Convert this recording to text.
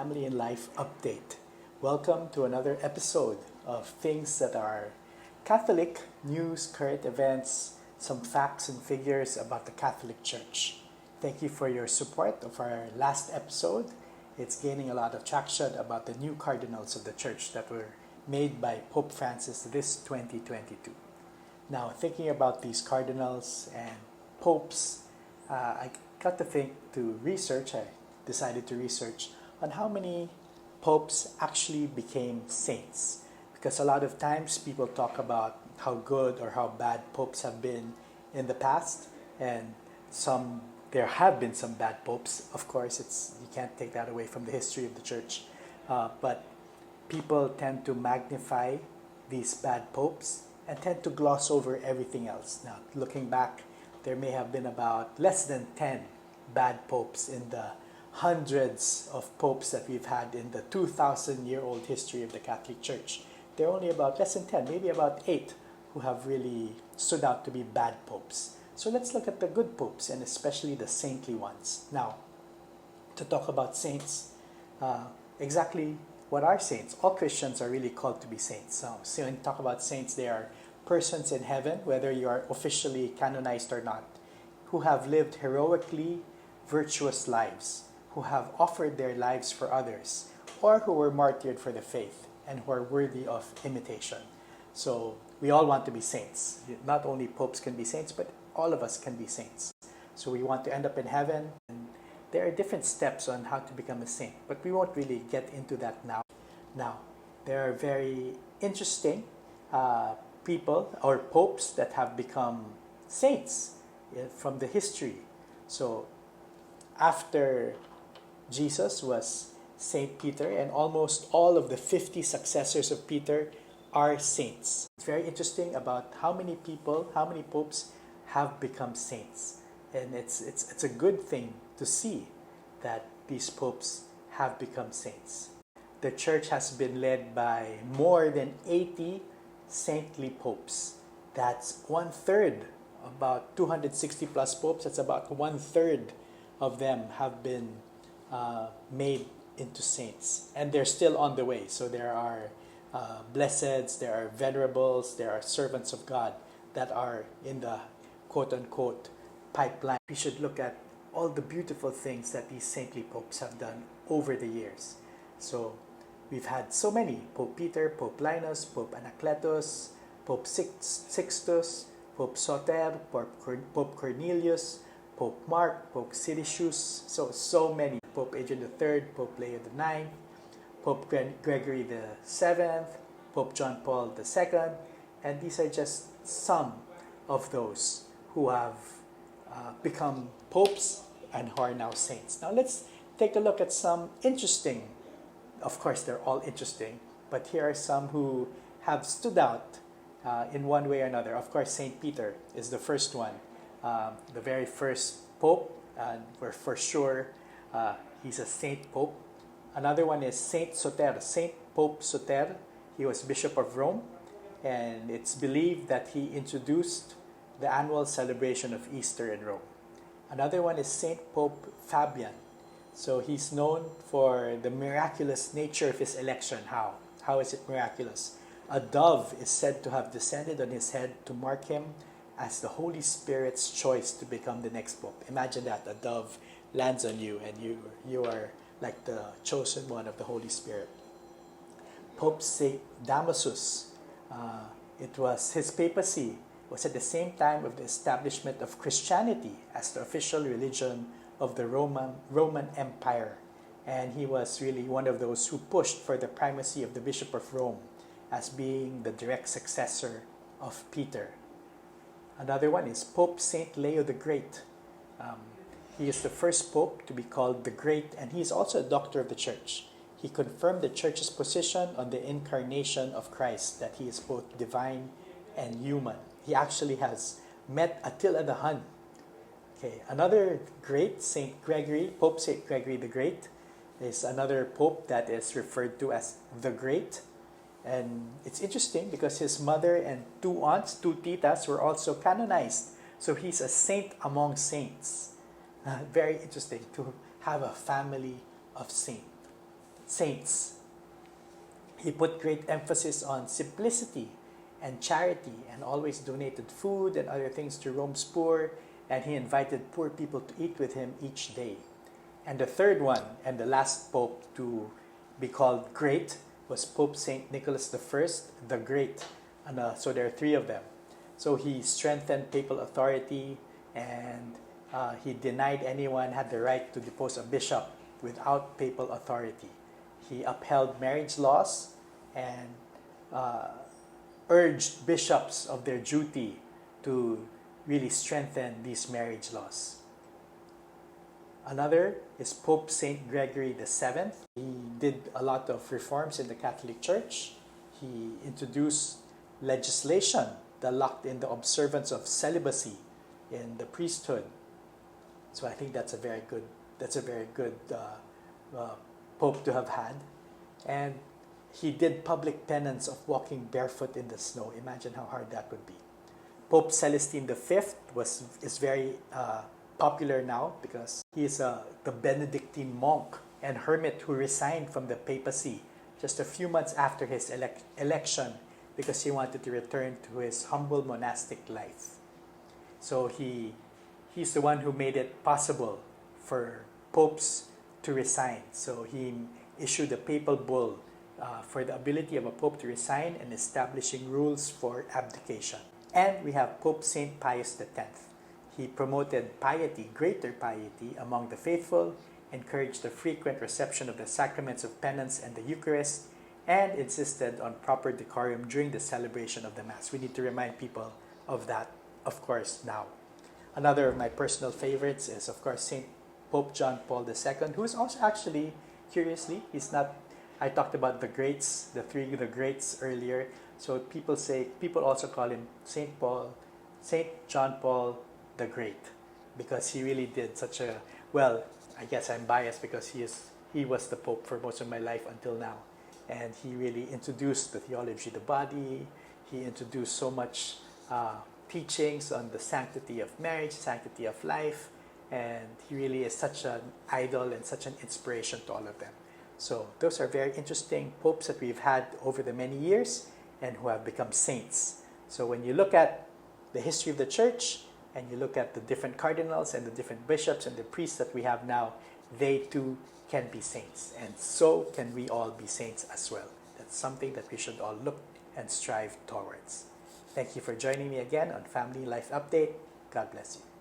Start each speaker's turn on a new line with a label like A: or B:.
A: Family and Life Update. Welcome to another episode of things that are Catholic news, current events, some facts and figures about the Catholic Church. Thank you for your support of our last episode. It's gaining a lot of traction about the new cardinals of the Church that were made by Pope Francis this 2022. Now, thinking about these cardinals and popes, I got I decided to research on how many popes actually became saints. Because a lot of times people talk about how good or how bad popes have been in the past, and there have been some bad popes. Of course, you can't take that away from the history of the Church. But people tend to magnify these bad popes and tend to gloss over everything else. Now, looking back, there may have been about less than 10 bad popes in the hundreds of popes that we've had in the 2,000-year-old history of the Catholic Church. There are only about less than 10, maybe about 8, who have really stood out to be bad popes. So let's look at the good popes, and especially the saintly ones. Now, to talk about saints, exactly what are saints? All Christians are really called to be saints. So when you talk about saints, they are persons in heaven, whether you are officially canonized or not, who have lived heroically virtuous lives, who have offered their lives for others, or who were martyred for the faith and who are worthy of imitation. So we all want to be saints. Not only popes can be saints, but all of us can be saints. So we want to end up in heaven, and there are different steps on how to become a saint, but we won't really get into that now. Now, there are very interesting people or popes that have become saints from the history. So after Jesus was Saint Peter, and almost all of the 50 successors of Peter are saints. It's very interesting about how many popes have become saints. And it's a good thing to see that these popes have become saints. The Church has been led by more than 80 saintly popes. That's 1/3, about 260 plus popes. That's about 1/3 of them have been made into saints, and they're still on the way. So there are blesseds, there are venerables, there are servants of God that are in the quote-unquote pipeline. We should look at all the beautiful things that these saintly popes have done over the years. So we've had so many: Pope Peter, Pope Linus, Pope Anacletus, Pope Sixtus, Pope Soter, Pope Cornelius, Pope Mark, Pope Sidicius, so many. Pope Adrian III, Pope Leo IX, Pope Gregory VII, Pope John Paul II, and these are just some of those who have become popes and who are now saints. Now let's take a look at some interesting, of course they're all interesting, but here are some who have stood out in one way or another. Of course, Saint Peter is the first one. The very first pope, and we're for sure he's a saint pope. Another one is Saint Soter, Saint Pope Soter. He was Bishop of Rome, and it's believed that he introduced the annual celebration of Easter in Rome. Another one is Saint Pope Fabian. So he's known for the miraculous nature of his election. How is it miraculous? A dove is said to have descended on his head to mark him as the Holy Spirit's choice to become the next pope. Imagine that, a dove lands on you and you are like the chosen one of the Holy Spirit. Pope Saint Damasus, his papacy was at the same time of the establishment of Christianity as the official religion of the Roman Empire. And he was really one of those who pushed for the primacy of the Bishop of Rome as being the direct successor of Peter. Another one is Pope Saint Leo the Great. He is the first pope to be called the Great, and he is also a doctor of the Church. He confirmed the Church's position on the incarnation of Christ, that he is both divine and human. He actually has met Attila the Hun. Okay, another great, Pope Saint Gregory the Great, is another pope that is referred to as the Great. And it's interesting because his mother and 2 aunts, 2 titas, were also canonized. So he's a saint among saints. Very interesting to have a family of saints. saints. He put great emphasis on simplicity and charity and always donated food and other things to Rome's poor, and he invited poor people to eat with him each day. And the third one, and the last pope to be called great, was Pope St. Nicholas I, the Great. And so there are three of them. So he strengthened papal authority, and he denied anyone had the right to depose a bishop without papal authority. He upheld marriage laws and urged bishops of their duty to really strengthen these marriage laws. Another is Pope St. Gregory VII. He did a lot of reforms in the Catholic Church. He introduced legislation that locked in the observance of celibacy in the priesthood. So I think that's a very good Pope to have had. And he did public penance of walking barefoot in the snow. Imagine how hard that would be. Pope Celestine V is very popular now because he is the Benedictine monk and hermit who resigned from the papacy just a few months after his election because he wanted to return to his humble monastic life. So he's the one who made it possible for popes to resign. So he issued a papal bull for the ability of a pope to resign and establishing rules for abdication. And we have Pope St. Pius X. He promoted piety, greater piety among the faithful, encouraged the frequent reception of the sacraments of penance and the Eucharist, and insisted on proper decorum during the celebration of the Mass. We need to remind people of that, of course, now. Another of my personal favorites is, of course, St. Pope John Paul II, who is also actually, curiously, I talked about the greats, the greats earlier. So people also call him St. John Paul the Great, because he really did such a, well, I guess I'm biased because he was the Pope for most of my life until now. And he really introduced the theology of the body. He introduced so much teachings on the sanctity of marriage, sanctity of life, and he really is such an idol and such an inspiration to all of them. So those are very interesting popes that we've had over the many years and who have become saints. So when you look at the history of the church and you look at the different cardinals and the different bishops and the priests that we have now, they too can be saints. And so can we all be saints as well. That's something that we should all look and strive towards. Thank you for joining me again on Family Life Update. God bless you.